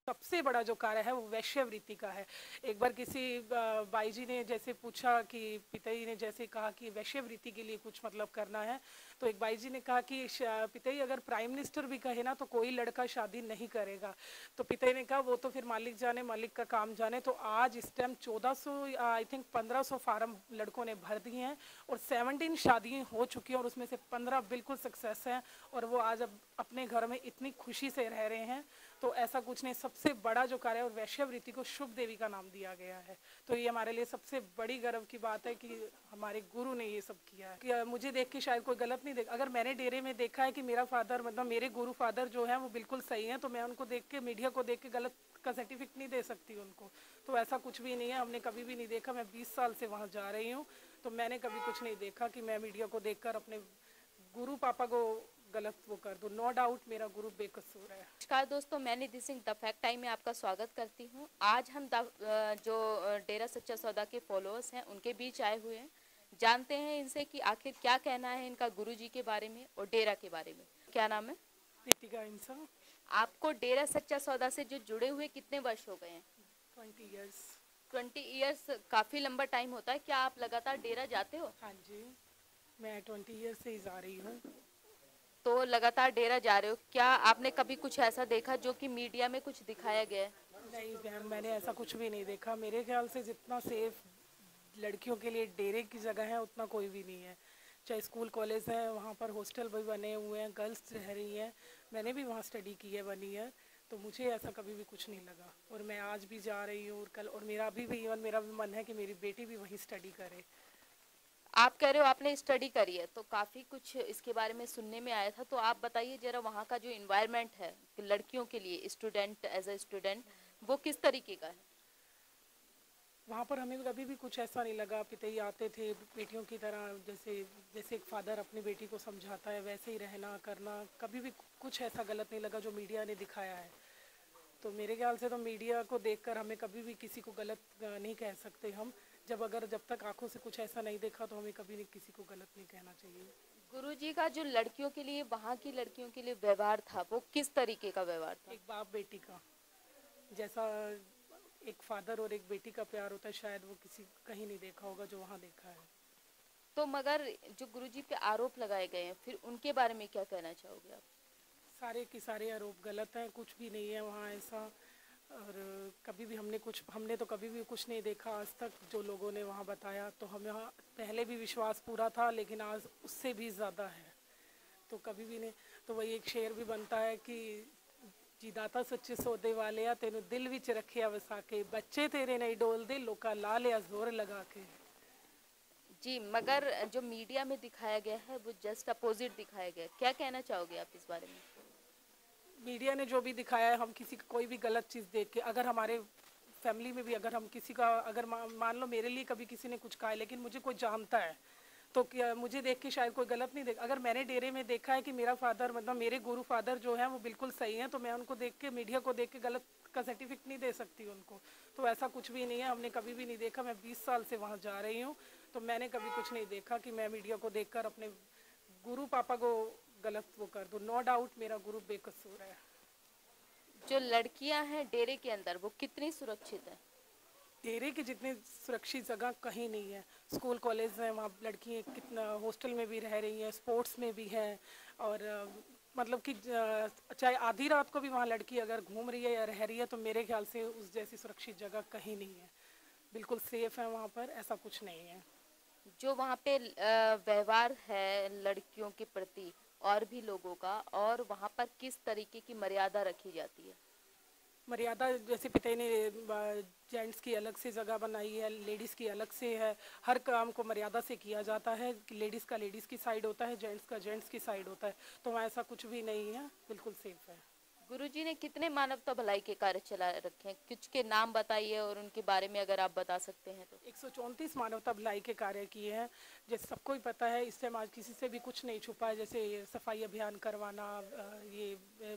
सबसे बड़ा जो कार्य है वो वैश्यवृत्ति का है। एक बार किसी बाई जी ने जैसे पूछा कि पिताजी ने जैसे कहा कि वैश्यवृत्ति के लिए कुछ मतलब करना है, तो एक बाई जी ने कहा कि पिताजी अगर प्राइम मिनिस्टर भी कहे ना तो कोई लड़का शादी नहीं करेगा। तो पिताजी ने कहा वो तो फिर मालिक जाने, मालिक का काम जाने। तो आज इस टाइम 1400 आई थिंक 1500 फार्म लड़कों ने भर दिए हैं और 17 शादियाँ हो चुकी हैं और उसमें से 15 बिल्कुल सक्सेस हैं और वो आज अब अपने घर में इतनी खुशी से रह रहे हैं। तो ऐसा कुछ नहीं, सबसे बड़ा जो कार्य है और वैश्यवृत्ति को शुभ देवी का नाम दिया गया है। तो ये हमारे लिए सबसे बड़ी गर्व की बात है कि हमारे गुरु ने ये सब किया है। कि मुझे देख के शायद कोई गलत नहीं देख, अगर मैंने डेरे में देखा है कि मेरा फादर मतलब मेरे गुरु फादर जो है वो बिल्कुल सही है, तो मैं उनको देख के, मीडिया को देख के गलत का सर्टिफिकेट नहीं दे सकती उनको। तो ऐसा कुछ भी नहीं है, हमने कभी भी नहीं देखा। मैं 20 साल से वहाँ जा रही हूँ, तो मैंने कभी कुछ नहीं देखा कि मैं मीडिया को देखकर अपने गुरु पापा को गलत वो कर दूं। नो डाउट मेरा गुरु बेकसूर है। नमस्कार दोस्तों, मैं निधि सिंह द फैक्ट टाइम में आपका स्वागत करती हूं। आज हम जो डेरा सच्चा सौदा के फॉलोअर्स हैं उनके बीच आए हुए हैं। जानते हैं इनसे कि आखिर क्या कहना है इनका गुरुजी के बारे में और डेरा के बारे में। क्या नाम है? रितिका इंसान। आपको डेरा सच्चा सौदा से जो जुड़े हुए कितने वर्ष हो गए हैं? 20 ईयर्स। 20 ईयर्स काफ़ी लंबा टाइम होता है। क्या आप लगातार डेरा जाते हो? हाँ जी, मैं 20 ईयर्स से ही जा रही हूँ। तो लगातार डेरा जा रहे हो, क्या आपने कभी कुछ ऐसा देखा जो कि मीडिया में कुछ दिखाया गया है? नहीं मैम, मैंने ऐसा कुछ भी नहीं देखा। मेरे ख्याल से जितना सेफ लड़कियों के लिए डेरे की जगह है उतना कोई भी नहीं है। चाहे स्कूल कॉलेज है, वहाँ पर हॉस्टल भी बने हुए हैं, गर्ल्स रह रही हैं। मैंने भी वहाँ स्टडी की है 1 ईयर, तो मुझे ऐसा कभी भी कुछ नहीं लगा। और मैं आज भी जा रही हूँ और कल, और मेरा अभी भी इवन मेरा भी मन है कि मेरी बेटी भी वहीं स्टडी करे। आप कह रहे हो आपने स्टडी करी है, तो काफ़ी कुछ इसके बारे में सुनने में आया था। तो आप बताइए जरा, वहाँ का जो इन्वायरमेंट है लड़कियों के लिए, स्टूडेंट एज अ स्टूडेंट, वो किस तरीके का है? वहाँ पर हमें कभी भी कुछ ऐसा नहीं लगा। पिताजी आते थे बेटियों की तरह, जैसे जैसे एक फादर अपनी बेटी को समझाता है वैसे ही रहना करना। कभी भी कुछ ऐसा गलत नहीं लगा जो मीडिया ने दिखाया है। तो मेरे ख्याल से तो मीडिया को देखकर हमें कभी भी किसी को गलत नहीं कह सकते हम। जब तक आंखों से कुछ ऐसा नहीं देखा तो हमें कभी नहीं किसी को गलत नहीं कहना चाहिए। गुरुजी का जो लड़कियों के लिए, वहाँ की लड़कियों के लिए व्यवहार था, वो किस तरीके का व्यवहार था? एक बाप बेटी का, जैसा एक फादर और एक बेटी का प्यार होता है, शायद वो किसी कहीं नहीं देखा होगा जो वहाँ देखा है। तो मगर जो गुरुजी पे आरोप लगाए गए हैं, फिर उनके बारे में क्या कहना चाहोगे आप? सारे के सारे आरोप गलत हैं, कुछ भी नहीं है वहाँ ऐसा। और कभी भी हमने तो कभी भी कुछ नहीं देखा आज तक जो लोगों ने वहाँ बताया। तो हमें वहाँ पहले भी विश्वास पूरा था, लेकिन आज उससे भी ज़्यादा है। तो कभी भी नहीं। तो वही एक शेर भी बनता है कि जीदाता सच्चे सौदे वाले आ तेनू दिल विच रखिया वसा के, बच्चे तेरे नहीं डोलदे लोका ला लिया जोर लगा के। जी, मगर जो मीडिया में दिखाया गया है वो जस्ट अपोजिट दिखाया गया है। क्या कहना चाहोगे आप इस बारे में? मीडिया ने जो भी दिखाया है, हम किसी कोई भी गलत चीज़ देख के, अगर हमारे फैमिली में भी अगर हम किसी का, अगर मान लो मेरे लिए कभी किसी ने कुछ कहा है लेकिन मुझे कोई जानता है, तो क्या मुझे देख के शायद कोई गलत नहीं देख। अगर मैंने डेरे में देखा है कि मेरा फादर मतलब मेरे गुरु फादर जो है वो बिल्कुल सही है, तो मैं उनको देख के, मीडिया को देख के गलत का सर्टिफिकेट नहीं दे सकती उनको। तो ऐसा कुछ भी नहीं है, हमने कभी भी नहीं देखा। मैं 20 साल से वहाँ जा रही हूँ, तो मैंने कभी कुछ नहीं देखा कि मैं मीडिया को देखकर अपने गुरु पापा को गलत वो कर दूं। नो डाउट मेरा गुरु बेकसूर है। जो लड़कियां हैं डेरे के अंदर, वो कितनी सुरक्षित है? डेरे की जितनी सुरक्षित जगह कहीं नहीं है। स्कूल कॉलेज हैं, वहाँ लड़कियाँ कितना हॉस्टल में भी रह रही हैं, स्पोर्ट्स में भी हैं। और मतलब कि चाहे आधी रात को भी वहाँ लड़की अगर घूम रही है या रह रही है, तो मेरे ख्याल से उस जैसी सुरक्षित जगह कहीं नहीं है। बिल्कुल सेफ है वहाँ पर, ऐसा कुछ नहीं है। जो वहाँ पे व्यवहार है लड़कियों के प्रति और भी लोगों का, और वहाँ पर किस तरीके की मर्यादा रखी जाती है? मर्यादा जैसे पिता ने जेंट्स की अलग से जगह बनाई है, लेडीज़ की अलग से है। हर काम को मर्यादा से किया जाता है कि लेडीज़ का लेडीज़ की साइड होता है, जेंट्स का जेंट्स की साइड होता है। तो वहाँ ऐसा कुछ भी नहीं है, बिल्कुल सेफ है। गुरुजी ने कितने मानवता भलाई के कार्य चला रखे हैं, कुछ के नाम बताइए और उनके बारे में अगर आप बता सकते हैं तो। 134 मानवता भलाई के कार्य किए हैं। जैसे सबको ही पता है, इस टाइम आज किसी से भी कुछ नहीं छुपा है। जैसे सफाई अभियान करवाना, ये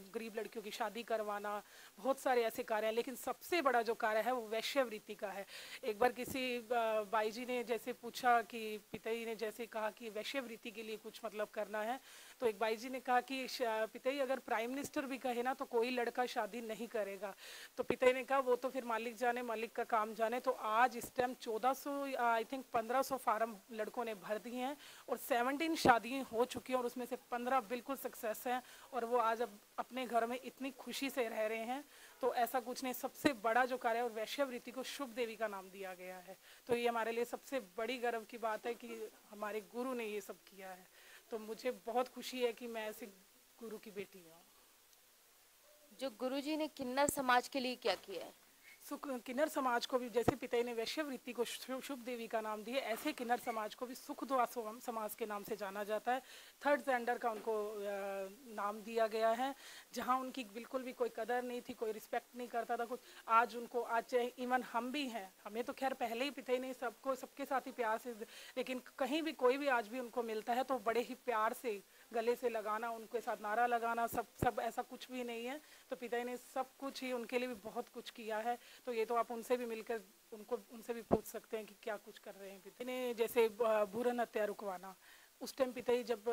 गरीब लड़कियों की शादी करवाना, बहुत सारे ऐसे कार्य हैं। लेकिन सबसे बड़ा जो कार्य है वो वैश्यवृत्ति का है। एक बार किसी बाई जी ने जैसे पूछा कि पिताजी ने जैसे कहा कि वैश्यवृत्ति के लिए कुछ मतलब करना है, तो एक बाई जी ने कहा कि पिताजी अगर प्राइम मिनिस्टर भी कहे ना तो कोई लड़का शादी नहीं करेगा। तो पिताजी ने कहा वो तो फिर मालिक जाने, मालिक का काम जाने। तो आज इस टाइम 1400 आई थिंक 1500 फार्म लड़कों ने भर दिए हैं और 17 शादियाँ हो चुकी हैं और उसमें से 15 बिल्कुल सक्सेस हैं और वो आज अब अपने घर में इतनी खुशी से रह रहे हैं। तो ऐसा कुछ नहीं, सबसे बड़ा जो कार्य है और वैश्यवृत्ति को शुभ देवी का नाम दिया गया है। तो ये हमारे लिए सबसे बड़ी गर्व की बात है कि हमारे गुरु ने ये सब किया है। तो मुझे बहुत खुशी है कि मैं ऐसे गुरु की बेटी हूँ। जो गुरुजी ने किन्नर समाज के लिए क्या किया है? सुख किन्नर समाज को भी, जैसे पिताजी ने वैश्यवृत्ति को शुभ देवी का नाम दिया, ऐसे किन्नर समाज को भी सुख दुआ समाज के नाम से जाना जाता है। थर्ड जेंडर का उनको नाम दिया गया है। जहां उनकी बिल्कुल भी कोई कदर नहीं थी, कोई रिस्पेक्ट नहीं करता था कुछ, आज उनको, आज इवन हम भी हैं, हमें तो खैर पहले ही पिताजी ने सबको सबके साथ ही प्यार से, लेकिन कहीं भी कोई भी आज भी उनको मिलता है तो बड़े ही प्यार से गले से लगाना, उनके साथ नारा लगाना, सब ऐसा कुछ भी नहीं है। तो पिताजी ने सब कुछ ही उनके लिए भी बहुत कुछ किया है। तो ये तो आप उनसे भी मिलकर उनसे भी पूछ सकते हैं कि क्या कुछ कर रहे हैं पिताजी ने। जैसे भ्रूण हत्या रुकवाना, उस टाइम पिताजी जब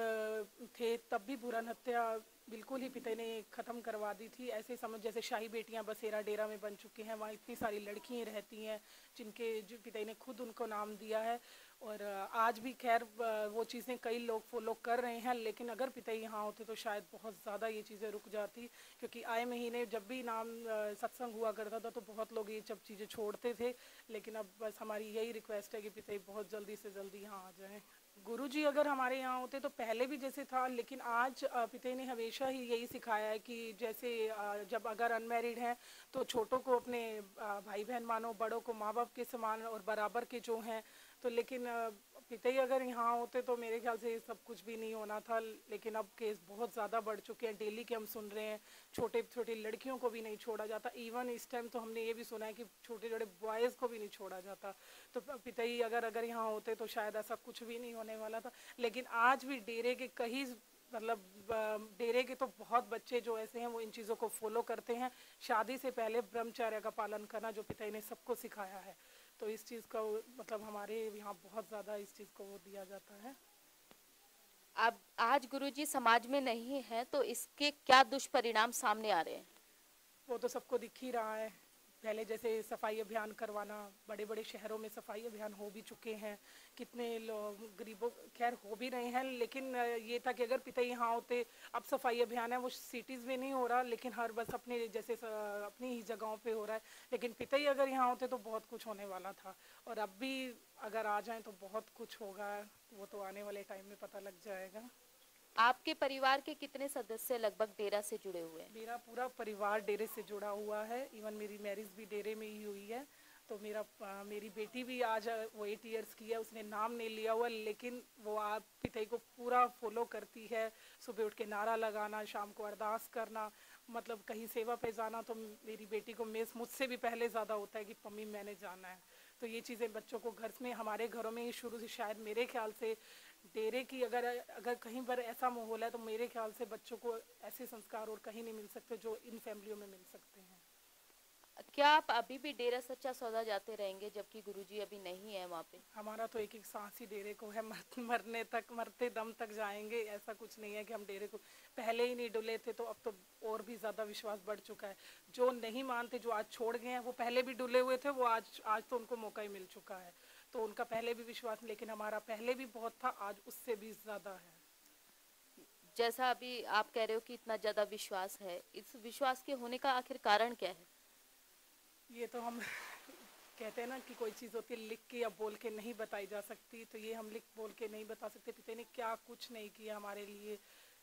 थे तब भी भ्रूण हत्या बिल्कुल ही पिताजी ने ख़त्म करवा दी थी। ऐसे समझ जैसे शाही बेटियां बसेरा डेरा में बन चुकी हैं, वहाँ इतनी सारी लड़कियां रहती हैं जिनके जो पिताजी ने खुद उनको नाम दिया है। और आज भी खैर वो चीज़ें कई लोग फॉलो कर रहे हैं, लेकिन अगर पिताजी यहाँ होते तो शायद बहुत ज़्यादा ये चीज़ें रुक जाती। क्योंकि आए महीने जब भी नाम सत्संग हुआ करता था तो बहुत लोग ये सब चीज़ें छोड़ते थे। लेकिन अब बस हमारी यही रिक्वेस्ट है कि पिताजी बहुत जल्दी से जल्दी यहाँ आ जाएँ। गुरुजी अगर हमारे यहाँ होते तो पहले भी जैसे था, लेकिन आज पिताजी ने हमेशा ही यही सिखाया है कि जैसे जब अगर अनमैरिड हैं तो छोटों को अपने भाई बहन मानो, बड़ों को माँ बाप के समान और बराबर के जो हैं। तो लेकिन पिताजी अगर यहाँ होते तो मेरे ख्याल से सब कुछ भी नहीं होना था। लेकिन अब केस बहुत ज़्यादा बढ़ चुके हैं, डेली के हम सुन रहे हैं, छोटे छोटे लड़कियों को भी नहीं छोड़ा जाता। इवन इस टाइम तो हमने ये भी सुना है कि छोटे छोटे बॉयज़ को भी नहीं छोड़ा जाता। तो पिताजी अगर यहाँ होते तो शायद ऐसा कुछ भी नहीं होने वाला था। लेकिन आज भी डेरे के कई, मतलब डेरे के तो बहुत बच्चे जो ऐसे हैं वो इन चीज़ों को फॉलो करते हैं। शादी से पहले ब्रह्मचर्य का पालन करना जो पिताजी ने सबको सिखाया है। तो इस चीज़ का मतलब हमारे यहाँ बहुत ज़्यादा इस चीज़ को वो दिया जाता है। अब आज गुरुजी समाज में नहीं है तो इसके क्या दुष्परिणाम सामने आ रहे हैं? वो तो सबको दिख ही रहा है। पहले जैसे सफाई अभियान करवाना, बड़े बड़े शहरों में सफाई अभियान हो भी चुके हैं, कितने लोग गरीबों, खैर हो भी रहे हैं। लेकिन ये था कि अगर पिताजी यहाँ होते, अब सफाई अभियान है वो सिटीज़ में नहीं हो रहा, लेकिन हर बस अपने जैसे अपनी ही जगहों पे हो रहा है। लेकिन पिताजी अगर यहाँ होते तो बहुत कुछ होने वाला था। और अब भी अगर आ जाएं तो बहुत कुछ होगा, वो तो आने वाले टाइम में पता लग जाएगा। आपके परिवार के कितने सदस्य लगभग डेरा से जुड़े हुए हैं? मेरा पूरा परिवार डेरे से जुड़ा हुआ है। इवन मेरी मैरिज भी डेरे में ही हुई है। तो मेरी बेटी भी आज वो 8 इयर्स की है, उसने नाम नहीं लिया हुआ, लेकिन वो आप पिताजी को पूरा फॉलो करती है। सुबह उठ के नारा लगाना, शाम को अरदास करना, मतलब कहीं सेवा पे जाना तो मेरी बेटी को मुझसे भी पहले ज़्यादा होता है कि मम्मी मैंने जाना है। तो ये चीज़ें बच्चों को घर में, हमारे घरों में ही शुरू से, शायद मेरे ख्याल से डेरे की अगर कहीं पर ऐसा माहौल है तो मेरे ख्याल से बच्चों को ऐसे संस्कार और कहीं नहीं मिल सकते जो इन फैमिलियों में मिल सकते हैं। क्या आप अभी भी डेरा सच्चा सौदा जाते रहेंगे जबकि गुरुजी अभी नहीं है वहाँ पे? हमारा तो एक एक सांस ही डेरे को है, मरने तक, मरते दम तक जाएंगे। ऐसा कुछ नहीं है कि हम डेरे को पहले ही नहीं डुले थे, तो अब तो और भी ज़्यादा विश्वास बढ़ चुका है। जो नहीं मानते, जो आज छोड़ गए हैं, वो पहले भी डुले हुए थे, वो आज तो उनको मौका ही मिल चुका है। तो उनका पहले भी विश्वास, लेकिन हमारा पहले भी बहुत था, आज उससे भी ज़्यादा है। जैसा अभी आप कह रहे हो कि इतना ज़्यादा विश्वास है, इस विश्वास के होने का आखिर कारण क्या है? ये तो हम कहते हैं ना कि कोई चीज़ होती है लिख के या बोल के नहीं बताई जा सकती, तो ये हम लिख बोल के नहीं बता सकते। पिताजी ने क्या कुछ नहीं किया हमारे लिए।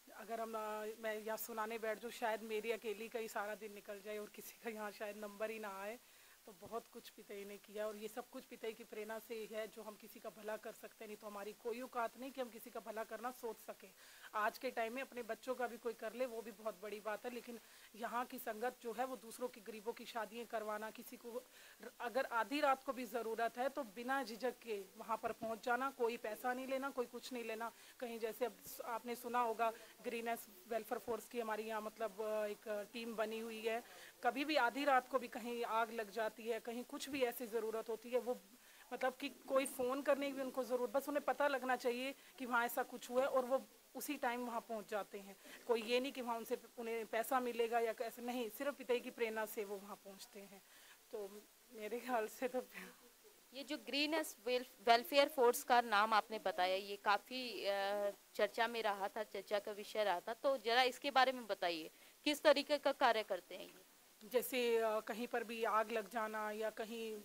अगर मैं यहाँ सुनाने बैठ जाऊँ शायद मेरी अकेली का ही सारा दिन निकल जाए और किसी का यहाँ शायद नंबर ही ना आए। तो बहुत कुछ पिताई ने किया, और ये सब कुछ पिताई की प्रेरणा से ही है जो हम किसी का भला कर सकते हैं। नहीं तो हमारी कोई औकात नहीं कि हम किसी का भला करना सोच सके। आज के टाइम में अपने बच्चों का भी कोई कर ले वो भी बहुत बड़ी बात है, लेकिन यहाँ की संगत जो है वो दूसरों की गरीबों की शादियाँ करवाना, किसी को अगर आधी रात को भी ज़रूरत है तो बिना झिझक के वहाँ पर पहुँच जाना, कोई पैसा नहीं लेना, कोई कुछ नहीं लेना। कहीं जैसे अब आपने सुना होगा ग्रीनेस वेलफेयर फोर्स की हमारी यहाँ मतलब एक टीम बनी हुई है। कभी भी आधी रात को भी कहीं आग लग जाती है, कहीं कुछ भी ऐसी ज़रूरत होती है, वो मतलब कि कोई फ़ोन करने की भी उनको ज़रूरत, बस उन्हें पता लगना चाहिए कि वहाँ ऐसा कुछ हुआ है और वो उसी टाइम वहाँ पहुँच जाते हैं। कोई ये नहीं कि वहाँ उनसे उन्हें पैसा मिलेगा या कैसे, नहीं, सिर्फ पिताई की प्रेरणा से वो वहाँ पहुँचते हैं। तो मेरे ख्याल से तो ये जो ग्रीनेस वेलफेयर फोर्स का नाम आपने बताया, ये काफ़ी चर्चा में रहा था, चर्चा का विषय रहा था, तो जरा इसके बारे में बताइए किस तरीके का कार्य करते हैं ये। जैसे कहीं पर भी आग लग जाना या कहीं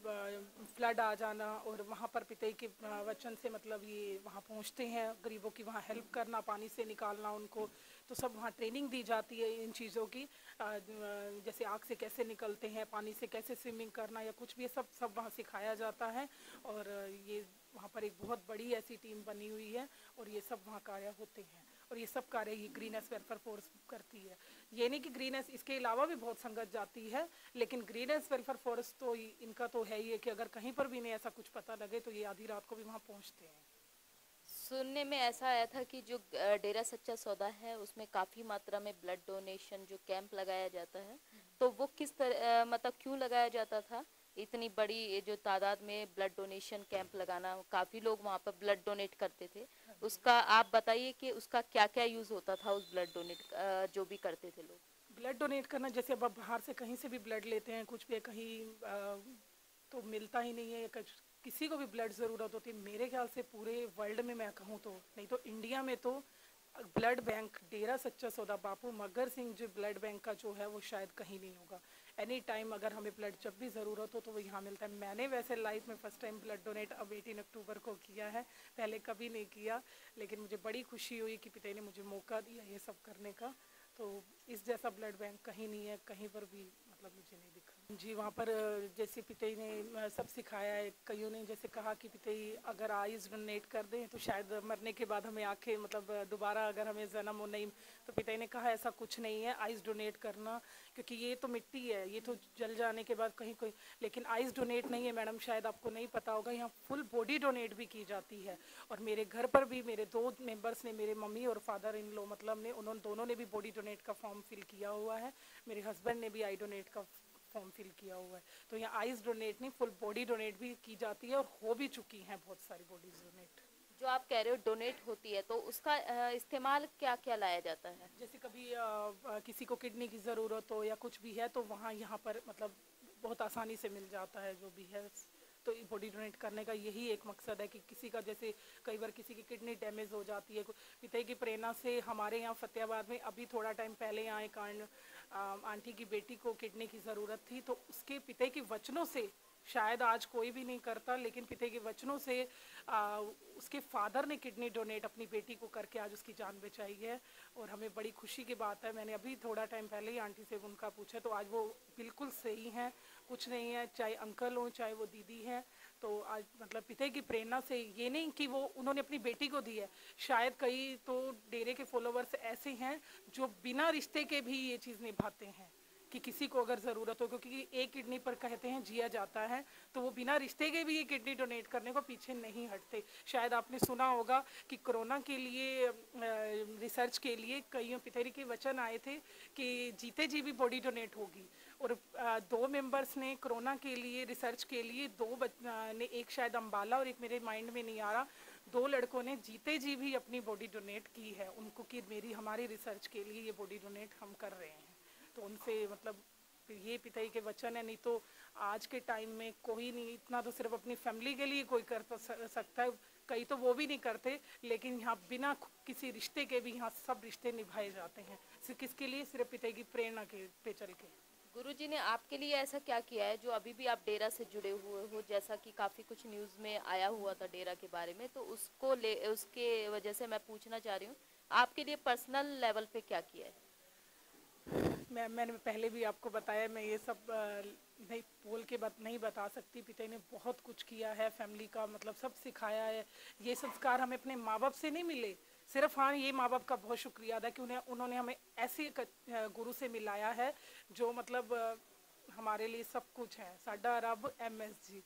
फ्लड आ जाना, और वहाँ पर पिताई के वचन से मतलब ये वहाँ पहुँचते हैं, गरीबों की वहाँ हेल्प करना, पानी से निकालना उनको, तो सब वहाँ ट्रेनिंग दी जाती है इन चीज़ों की। जैसे आग से कैसे निकलते हैं, पानी से कैसे स्विमिंग करना या कुछ भी, ये सब वहाँ सिखाया जाता है। और ये वहाँ पर एक बहुत बड़ी ऐसी टीम बनी हुई है और ये सब वहाँ कार्य होते हैं, और ये सब कार्य ये ग्रीनेस वेलफेयर फोर्स करती है। ये नहीं कि ग्रीनेस, इसके अलावा भी बहुत संगत जाती है, लेकिन ग्रीनेस वेलफेयर फोर्स तो इनका तो है ही है कि अगर कहीं पर भी नहीं ऐसा कुछ पता लगे तो ये आधी रात को भी वहाँ पहुँचते हैं। सुनने में ऐसा आया था कि जो डेरा सच्चा सौदा है उसमें काफ़ी मात्रा में ब्लड डोनेशन जो कैंप लगाया जाता है, तो वो किस तरह मतलब क्यों लगाया जाता था, इतनी बड़ी जो तादाद में ब्लड डोनेशन कैंप लगाना, काफ़ी लोग वहाँ पर ब्लड डोनेट करते थे, उसका आप बताइए कि उसका क्या क्या यूज़ होता था उस ब्लड डोनेट जो भी करते थे लोग। ब्लड डोनेट करना, जैसे अब आप बाहर से कहीं से भी ब्लड लेते हैं, कुछ भी कहीं तो मिलता ही नहीं है, या किसी को भी ब्लड ज़रूरत होती है, मेरे ख्याल से पूरे वर्ल्ड में मैं कहूँ तो, नहीं तो इंडिया में तो ब्लड बैंक डेरा सच्चा सौदा बापू मगर सिंह जो ब्लड बैंक का जो है वो शायद कहीं नहीं होगा। एनी टाइम अगर हमें ब्लड जब भी ज़रूरत हो तो वो यहाँ मिलता है। मैंने वैसे लाइफ में फ़र्स्ट टाइम ब्लड डोनेट अब 18 अक्टूबर को किया है, पहले कभी नहीं किया, लेकिन मुझे बड़ी खुशी हुई कि पिता ने मुझे मौका दिया ये सब करने का। तो इस जैसा ब्लड बैंक कहीं नहीं है, कहीं पर भी मतलब मुझे नहीं दिखा जी। वहाँ पर जैसे पिताई ने सब सिखाया है, कईयों ने जैसे कहा कि पिताई अगर आइज़ डोनेट कर दें तो शायद मरने के बाद हमें आंखें मतलब दोबारा अगर हमें जन्म हो नहीं, तो पिताई ने कहा ऐसा कुछ नहीं है आइज़ डोनेट करना, क्योंकि ये तो मिट्टी है, ये तो जल जाने के बाद कहीं कोई, लेकिन आइज़ डोनेट नहीं है मैडम, शायद आपको नहीं पता होगा, यहाँ फुल बॉडी डोनेट भी की जाती है। और मेरे घर पर भी मेरे 2 मेंबर्स ने, मेरे मम्मी और फादर इन लो मतलब ने, उन्होंने दोनों ने भी बॉडी डोनेट का फॉर्म फिल किया हुआ है, मेरे हस्बैंड ने भी आई डोनेट का फॉर्म फिल किया हुआ है। तो यहाँ आइज़ डोनेट नहीं, फुल बॉडी डोनेट भी की जाती है और हो भी चुकी हैं बहुत सारी बॉडीज डोनेट। जो आप कह रहे हो डोनेट होती है, तो उसका इस्तेमाल क्या क्या लाया जाता है। जैसे कभी किसी को किडनी की ज़रूरत हो या कुछ भी है तो वहाँ यहाँ पर मतलब बहुत आसानी से मिल जाता है जो भी है। तो बॉडी डोनेट करने का यही एक मकसद है कि किसी का, जैसे कई बार किसी की किडनी डैमेज हो जाती है, पिताई की प्रेरणा से हमारे यहाँ फतेहाबाद में अभी थोड़ा टाइम पहले यहाँ एक आंटी की बेटी को किडनी की ज़रूरत थी, तो उसके पिताई के वचनों से, शायद आज कोई भी नहीं करता, लेकिन पिता के वचनों से उसके फादर ने किडनी डोनेट अपनी बेटी को करके आज उसकी जान बचाई है, और हमें बड़ी खुशी की बात है। मैंने अभी थोड़ा टाइम पहले ही आंटी से उनका पूछा तो आज वो बिल्कुल सही हैं, कुछ नहीं है, चाहे अंकल हो चाहे वो दीदी है। तो आज मतलब पिता की प्रेरणा से, ये नहीं कि वो उन्होंने अपनी बेटी को दी है, शायद कई तो डेरे के फॉलोवर्स ऐसे हैं जो बिना रिश्ते के भी ये चीज़ निभाते हैं कि किसी को अगर ज़रूरत हो, क्योंकि एक किडनी पर कहते हैं जिया जाता है, तो वो बिना रिश्ते के भी ये किडनी डोनेट करने को पीछे नहीं हटते। शायद आपने सुना होगा कि कोरोना के लिए रिसर्च के लिए कईयों पितारी के वचन आए थे कि जीते जी भी बॉडी डोनेट होगी, और 2 मेंबर्स ने कोरोना के लिए रिसर्च के लिए 2 ने, एक शायद अम्बाला और एक मेरे माइंड में नहीं आ रहा, 2 लड़कों ने जीते जी भी अपनी बॉडी डोनेट की है उनको, कि मेरी हमारी रिसर्च के लिए ये बॉडी डोनेट हम कर रहे हैं। तो उनसे मतलब ये पिताई के वचन है, नहीं तो आज के टाइम में कोई नहीं, इतना तो सिर्फ अपनी फैमिली के लिए कोई कर सकता है, कई तो वो भी नहीं करते, लेकिन यहाँ बिना किसी रिश्ते के भी यहाँ सब रिश्ते निभाए जाते हैं, सिर्फ किसके लिए, सिर्फ पिताई की प्रेरणा के पे चल के। गुरुजी ने आपके लिए ऐसा क्या किया है जो अभी भी आप डेरा से जुड़े हुए हो, जैसा कि काफ़ी कुछ न्यूज़ में आया हुआ था डेरा के बारे में, तो उसके वजह से मैं पूछना चाह रही हूँ आपके लिए पर्सनल लेवल पे क्या किया है। मैंने पहले भी आपको बताया, मैं ये सब नहीं बोल के नहीं बता सकती। पिताजी ने बहुत कुछ किया है, फैमिली का मतलब सब सिखाया है। ये संस्कार हमें अपने माँ बाप से नहीं मिले, सिर्फ हाँ ये माँ बाप का बहुत शुक्रिया अदा कि उन्होंने हमें ऐसे गुरु से मिलाया है जो मतलब हमारे लिए सब कुछ है। साडा रब MS जी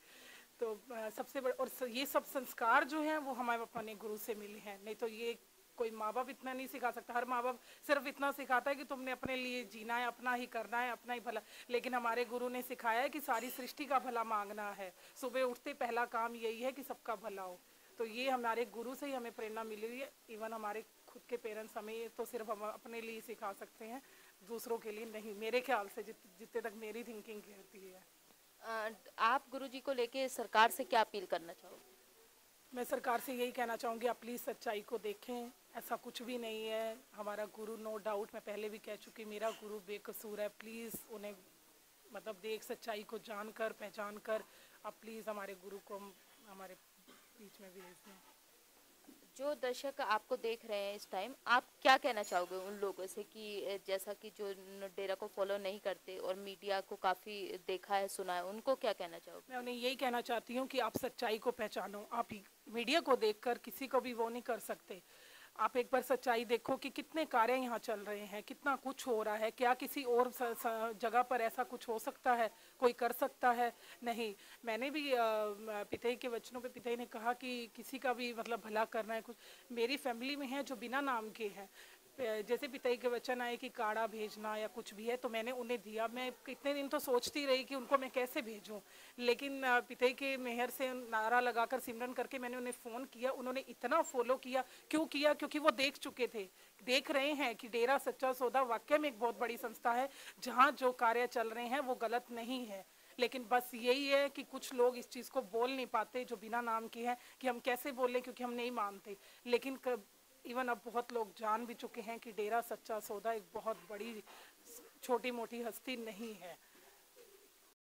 तो सबसे बड़ा, और ये सब संस्कार जो हैं वो हमारे अपने गुरु से मिले हैं। नहीं तो ये कोई माँ बाप इतना नहीं सिखा सकता। हर माँ बाप सिर्फ इतना सिखाता है कि तुमने अपने लिए जीना है, अपना ही करना है, अपना ही भला। लेकिन हमारे गुरु ने सिखाया है कि सारी सृष्टि का भला मांगना है। सुबह उठते पहला काम यही है कि सबका भला हो। तो ये हमारे गुरु से ही हमें प्रेरणा मिली हुई है। इवन हमारे खुद के पेरेंट्स हमें तो सिर्फ हम अपने लिए सिखा सकते हैं, दूसरों के लिए नहीं, मेरे ख्याल से जितने तक मेरी थिंकिंग कहती है। आप गुरुजी को लेके सरकार से क्या अपील करना चाहोगे? मैं सरकार से यही कहना चाहूँगी, आप प्लीज़ सच्चाई को देखें। ऐसा कुछ भी नहीं है। हमारा गुरु नो डाउट, मैं पहले भी कह चुकी, मेरा गुरु बेकसूर है। प्लीज़ उन्हें मतलब देख सच्चाई को जानकर पहचान कर आप प्लीज़ हमारे गुरु को हमारे बीच में भेज दें। जो दर्शक आपको देख रहे हैं इस टाइम, आप क्या कहना चाहोगे उन लोगों से कि जैसा कि जो डेरा को फॉलो नहीं करते और मीडिया को काफ़ी देखा है सुना है, उनको क्या कहना चाहोगे? मैं उन्हें यही कहना चाहती हूँ कि आप सच्चाई को पहचानो। आप मीडिया को देखकर किसी को भी वो नहीं कर सकते। आप एक बार सच्चाई देखो कि कितने कार्य यहाँ चल रहे हैं, कितना कुछ हो रहा है। क्या किसी और जगह पर ऐसा कुछ हो सकता है? कोई कर सकता है? नहीं। मैंने भी पिताजी के वचनों पे, पिताजी ने कहा कि किसी का भी मतलब भला करना है। कुछ मेरी फैमिली में है जो बिना नाम के हैं। जैसे पिताजी के वचन आए कि काढ़ा भेजना या कुछ भी है तो मैंने उन्हें दिया। मैं कितने दिन तो सोचती रही कि उनको मैं कैसे भेजूं, लेकिन पिताजी के मेहर से नारा लगाकर सिमरन करके मैंने उन्हें फ़ोन किया। उन्होंने इतना फॉलो किया। क्यों किया? क्योंकि वो देख चुके थे, देख रहे हैं कि डेरा सच्चा सौदा वाकई में एक बहुत बड़ी संस्था है जहाँ जो कार्य चल रहे हैं वो गलत नहीं है। लेकिन बस यही है कि कुछ लोग इस चीज़ को बोल नहीं पाते जो बिना नाम के हैं, कि हम कैसे बोलें क्योंकि हम नहीं मानते। लेकिन इवन अब बहुत लोग जान भी चुके हैं कि डेरा सच्चा सौदा एक बहुत बड़ी छोटी मोटी हस्ती नहीं है।